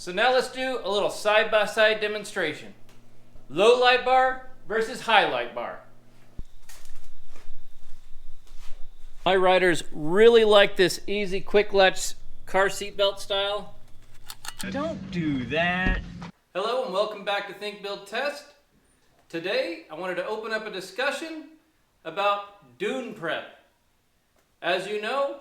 So now let's do a little side-by-side demonstration. Low light bar versus high light bar. My riders really like this easy quick latch car seat belt style. Don't do that. Hello and welcome back to Think Build Test. Today I wanted to open up a discussion about dune prep. As you know,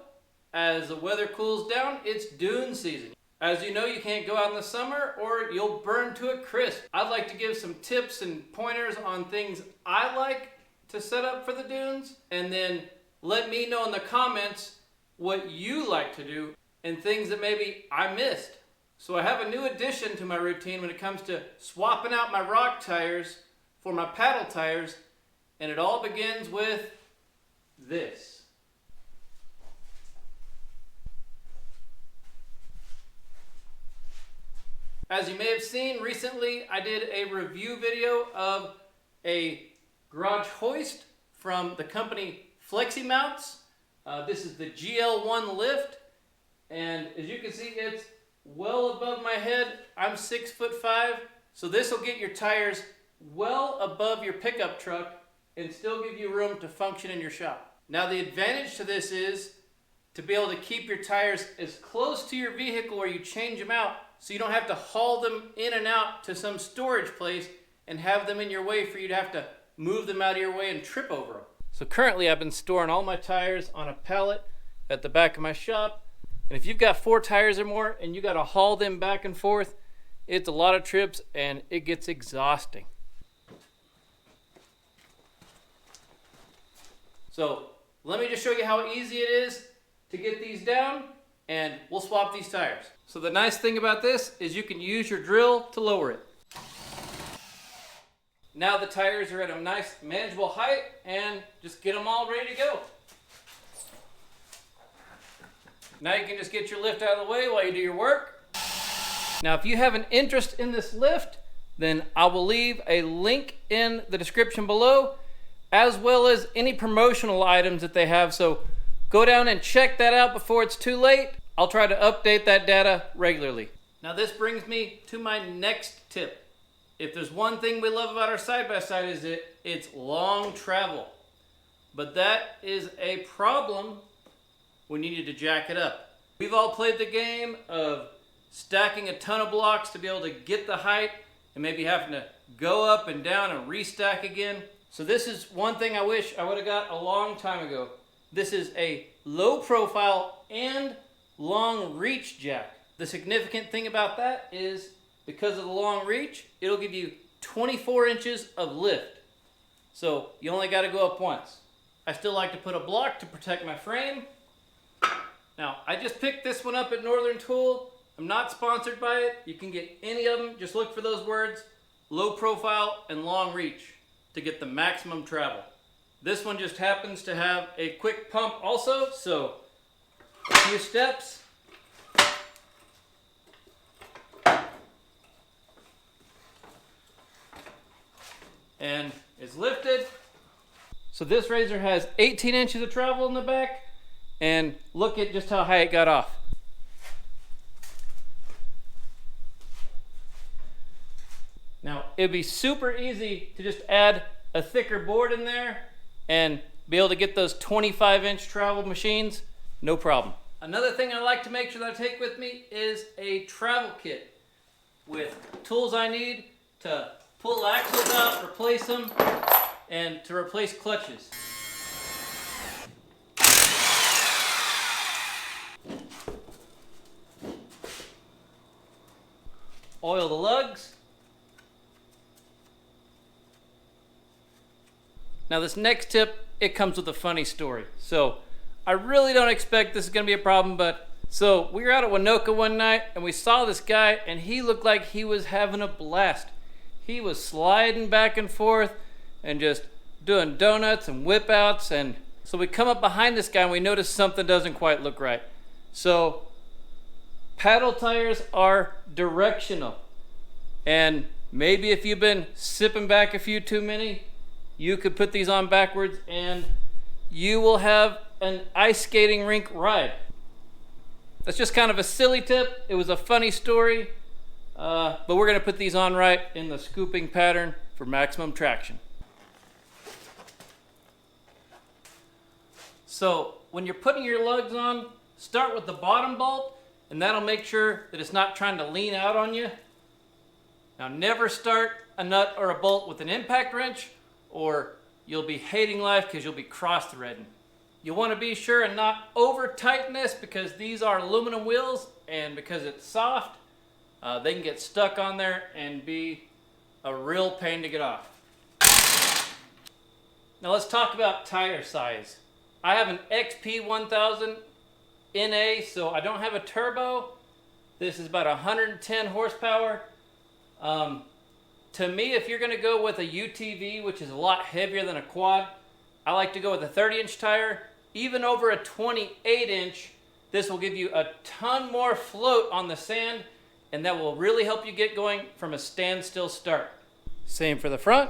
as the weather cools down, it's dune season. As you know, you can't go out in the summer or you'll burn to a crisp. I'd like to give some tips and pointers on things I like to set up for the dunes, and then let me know in the comments what you like to do and things that maybe I missed. So I have a new addition to my routine when it comes to swapping out my rock tires for my paddle tires, and it all begins with this. As you may have seen recently, I did a review video of a garage hoist from the company Flexi Mounts. This is the GL1 lift, and as you can see, it's well above my head. I'm 6'5", so this will get your tires well above your pickup truck and still give you room to function in your shop. Now the advantage to this is to be able to keep your tires as close to your vehicle where you change them out, so you don't have to haul them in and out to some storage place and have them in your way for you to have to move them out of your way and trip over them. So currently I've been storing all my tires on a pallet at the back of my shop. And if you've got 4 tires or more and you got to haul them back and forth, it's a lot of trips and it gets exhausting. So let me just show you how easy it is to get these down, and we'll swap these tires. So the nice thing about this is you can use your drill to lower it. Now the tires are at a nice manageable height, and just get them all ready to go. Now you can just get your lift out of the way while you do your work. Now if you have an interest in this lift, then I will leave a link in the description below, as well as any promotional items that they have. So go down and check that out before it's too late. I'll try to update that data regularly. Now this brings me to my next tip. If there's one thing we love about our side-by-side is it's long travel. But that is a problem when you need to jack it up. We've all played the game of stacking a ton of blocks to be able to get the height and maybe having to go up and down and restack again. So this is one thing I wish I would have got a long time ago. This is a low profile and long reach jack. The significant thing about that is because of the long reach, it'll give you 24 inches of lift. So you only got to go up once. I still like to put a block to protect my frame. Now I just picked this one up at Northern Tool. I'm not sponsored by it. You can get any of them. Just look for those words, low profile and long reach, to get the maximum travel. This one just happens to have a quick pump also, so a few steps. And it's lifted. So this razor has 18 inches of travel in the back, and look at just how high it got off. Now it'd be super easy to just add a thicker board in there and be able to get those 25-inch travel machines, no problem. Another thing I like to make sure that I take with me is a travel kit with tools I need to pull axles out, replace them, and to replace clutches. Oil the lugs. Now this next tip, it comes with a funny story. So I really don't expect this is gonna be a problem, but so we were out at Winoka one night and we saw this guy and he looked like he was having a blast. He was sliding back and forth and just doing donuts and whip outs, and so we come up behind this guy and we notice something doesn't quite look right. So paddle tires are directional, and maybe if you've been sipping back a few too many, you could put these on backwards and you will have an ice skating rink ride. That's just kind of a silly tip. It was a funny story, but we're going to put these on right in the scooping pattern for maximum traction. So when you're putting your lugs on, start with the bottom bolt, and that'll make sure that it's not trying to lean out on you. Now never start a nut or a bolt with an impact wrench, or you'll be hating life because you'll be cross-threading. You want to be sure and not over tighten this, because these are aluminum wheels, and because it's soft, they can get stuck on there and be a real pain to get off. Now let's talk about tire size. I have an XP 1000 NA, so I don't have a turbo. This is about 110 horsepower. To me, if you're going to go with a UTV, which is a lot heavier than a quad, I like to go with a 30-inch tire. Even over a 28-inch, this will give you a ton more float on the sand, and that will really help you get going from a standstill start. Same for the front.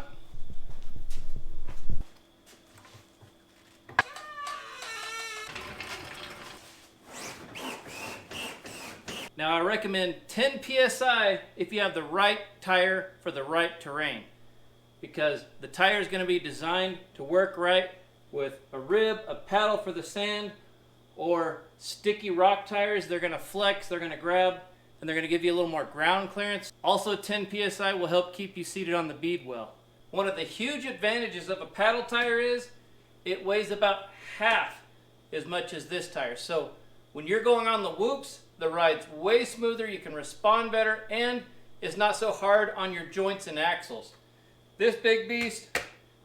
Now I recommend 10 PSI if you have the right tire for the right terrain, because the tire is going to be designed to work right with a rib, a paddle for the sand, or sticky rock tires. They're going to flex, they're going to grab, and they're going to give you a little more ground clearance. Also 10 PSI will help keep you seated on the bead well. One of the huge advantages of a paddle tire is it weighs about half as much as this tire. So when you're going on the whoops, the ride's way smoother, you can respond better, and it's not so hard on your joints and axles. This big beast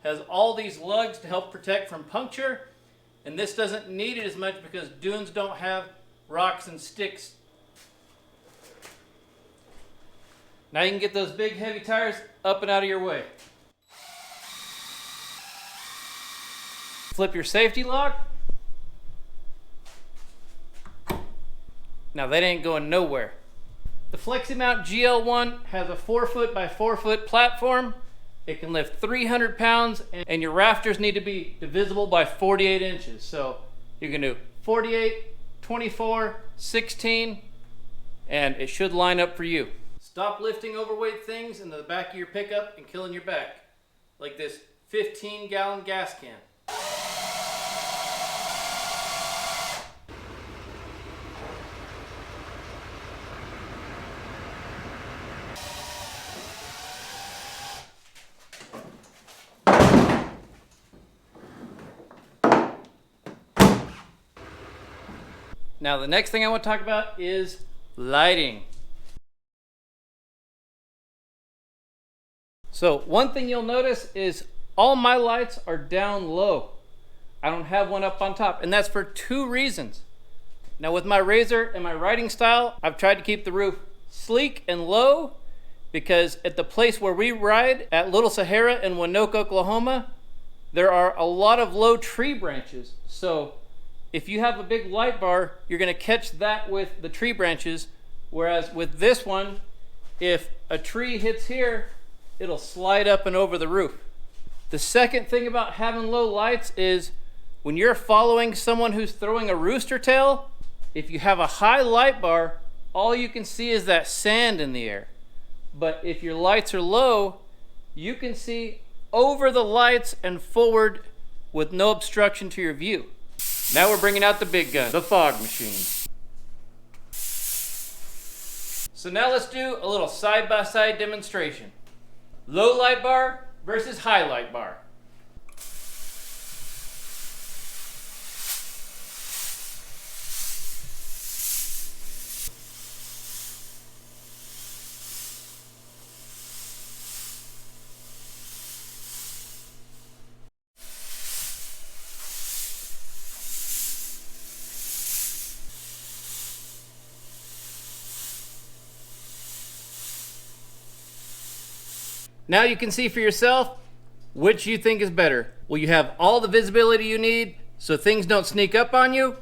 has all these lugs to help protect from puncture, and this doesn't need it as much because dunes don't have rocks and sticks. Now you can get those big heavy tires up and out of your way. Flip your safety lock. Now that ain't going nowhere. The FlexiMount GL1 has a 4-foot by 4-foot platform. It can lift 300 pounds, and your rafters need to be divisible by 48 inches. So you can do 48, 24, 16, and it should line up for you. Stop lifting overweight things in the back of your pickup and killing your back, like this 15-gallon gas can. Now the next thing I want to talk about is lighting. So one thing you'll notice is all my lights are down low. I don't have one up on top, and that's for 2 reasons. Now with my razor and my riding style, I've tried to keep the roof sleek and low, because at the place where we ride at Little Sahara in Winoka, Oklahoma, there are a lot of low tree branches. So if you have a big light bar, you're going to catch that with the tree branches, whereas with this one, if a tree hits here, it'll slide up and over the roof. The second thing about having low lights is when you're following someone who's throwing a rooster tail, if you have a high light bar, all you can see is that sand in the air. But if your lights are low, you can see over the lights and forward with no obstruction to your view. Now we're bringing out the big gun, the fog machine. So now let's do a little side-by-side demonstration. Low light bar versus high light bar. Now you can see for yourself which you think is better. Will you have all the visibility you need so things don't sneak up on you?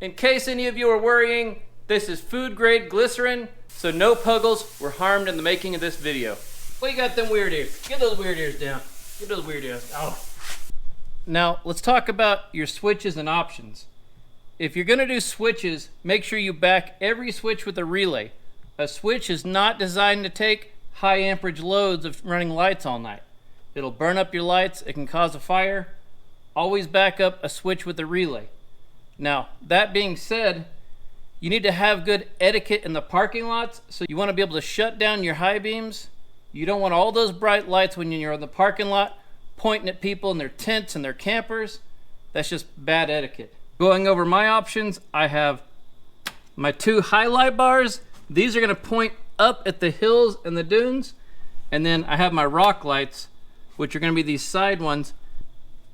In case any of you are worrying, this is food grade glycerin, so no puggles were harmed in the making of this video. Well, you got them weird ears. Get those weird ears down. Get those weird ears. Oh. Now let's talk about your switches and options. if you're gonna do switches, make sure you back every switch with a relay. A switch is not designed to take high amperage loads of running lights all night. It'll burn up your lights, it can cause a fire. Always back up a switch with a relay. Now, that being said, you need to have good etiquette in the parking lots, so you want to be able to shut down your high beams. You don't want all those bright lights when you're in the parking lot pointing at people in their tents and their campers. That's just bad etiquette. Going over my options, I have my 2 highlight bars. These are going to point up at the hills and the dunes. And then I have my rock lights, which are going to be these side ones.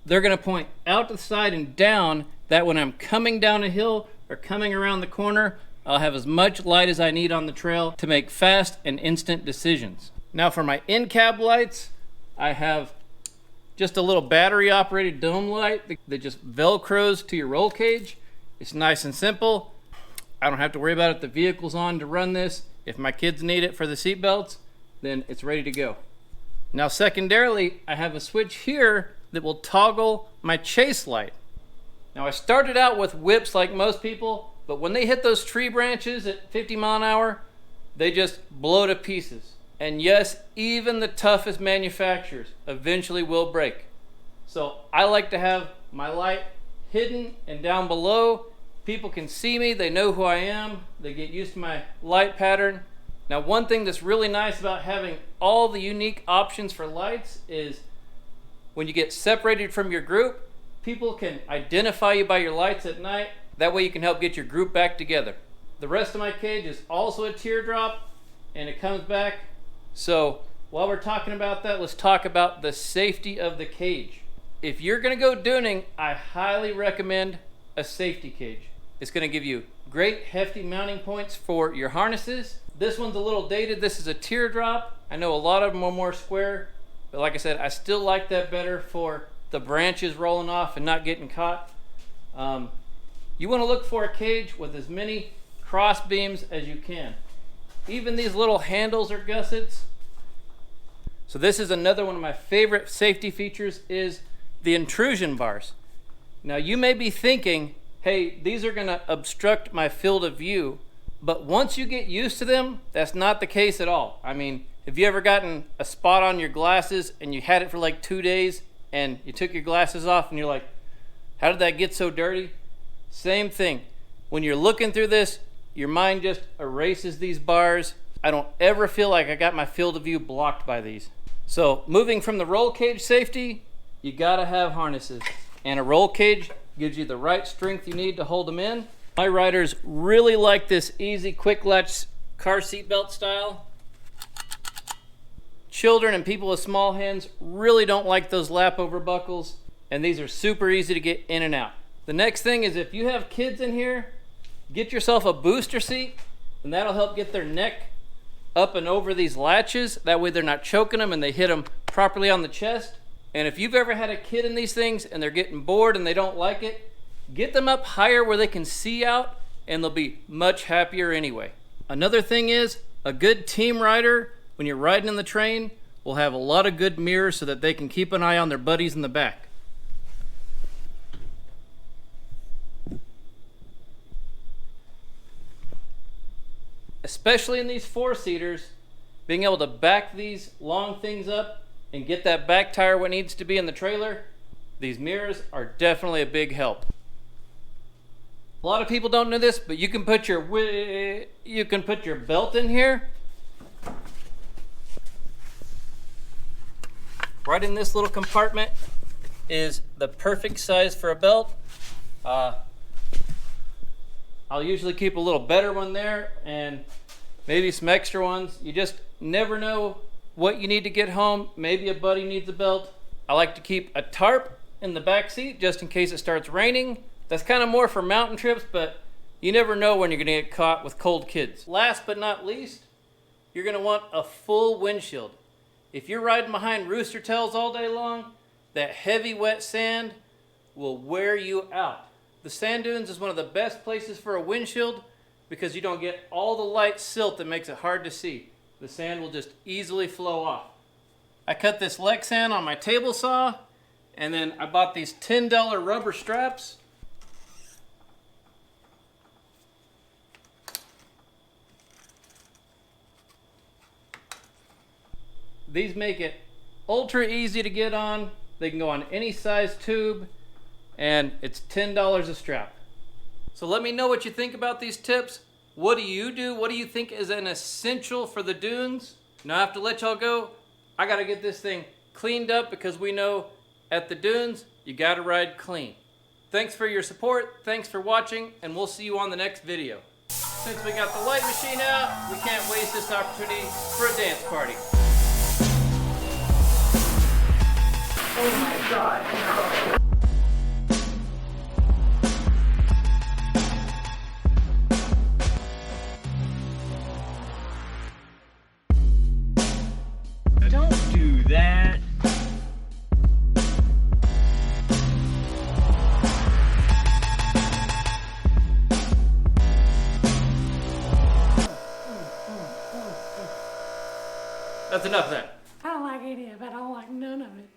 They're going to point out to the side and down, that when I'm coming down a hill or coming around the corner, I'll have as much light as I need on the trail to make fast and instant decisions. Now for my in-cab lights, I have just a little battery operated dome light that just velcros to your roll cage. It's nice and simple. I don't have to worry about if the vehicle's on to run this. If my kids need it for the seat belts, then it's ready to go. Now secondarily, I have a switch here that will toggle my chase light. Now I started out with whips like most people, but when they hit those tree branches at 50 mile an hour, they just blow to pieces. And yes, even the toughest manufacturers eventually will break. So I like to have my light hidden and down below. People can see me, they know who I am, they get used to my light pattern. Now one thing that's really nice about having all the unique options for lights is when you get separated from your group, people can identify you by your lights at night. That way you can help get your group back together. The rest of my cage is also a teardrop and it comes back. So while we're talking about that, let's talk about the safety of the cage. If you're gonna go dooning, I highly recommend a safety cage. It's gonna give you great hefty mounting points for your harnesses. This one's a little dated. This is a teardrop. I know a lot of them are more square, but like I said, I still like that better for the branches rolling off and not getting caught. You wanna look for a cage with as many cross beams as you can. Even these little handles are gussets. So this is another one of my favorite safety features is the intrusion bars. Now you may be thinking, hey, these are gonna obstruct my field of view, but once you get used to them, that's not the case at all. I mean, have you ever gotten a spot on your glasses and you had it for like 2 days and you took your glasses off and you're like, how did that get so dirty? Same thing. When you're looking through this, your mind just erases these bars. I don't ever feel like I got my field of view blocked by these. So moving from the roll cage safety, you gotta have harnesses. And a roll cage gives you the right strength you need to hold them in. My riders really like this easy quick latch car seat belt style. Children and people with small hands really don't like those lap over buckles, and these are super easy to get in and out. The next thing is if you have kids in here, get yourself a booster seat, and that'll help get their neck up and over these latches. That way they're not choking them and they hit them properly on the chest. And if you've ever had a kid in these things and they're getting bored and they don't like it, get them up higher where they can see out and they'll be much happier anyway. Another thing is a good team rider, when you're riding in the train, will have a lot of good mirrors so that they can keep an eye on their buddies in the back. Especially in these 4-seaters, being able to back these long things up and get that back tire where it needs to be in the trailer, these mirrors are definitely a big help. A lot of people don't know this, but you can put your belt in here. Right in this little compartment is the perfect size for a belt. I'll usually keep a little better one there and maybe some extra ones. You just never know what you need to get home. Maybe a buddy needs a belt. I like to keep a tarp in the back seat just in case it starts raining. That's kind of more for mountain trips, but you never know when you're gonna get caught with cold kids. Last but not least, you're gonna want a full windshield. If you're riding behind rooster tails all day long, that heavy wet sand will wear you out. The sand dunes is one of the best places for a windshield because you don't get all the light silt that makes it hard to see. The sand will just easily flow off. I cut this Lexan on my table saw, and then I bought these $10 rubber straps. These make it ultra easy to get on. They can go on any size tube, and it's $10 a strap. So let me know what you think about these tips. What do you do? What do you think is an essential for the dunes? Now I have to let y'all go. I gotta get this thing cleaned up because we know at the dunes, you gotta ride clean. Thanks for your support, thanks for watching, and we'll see you on the next video. Since we got the light machine out, we can't waste this opportunity for a dance party. Oh my God. Don't do that. That's enough of that. I don't like any of it. I don't like none of it.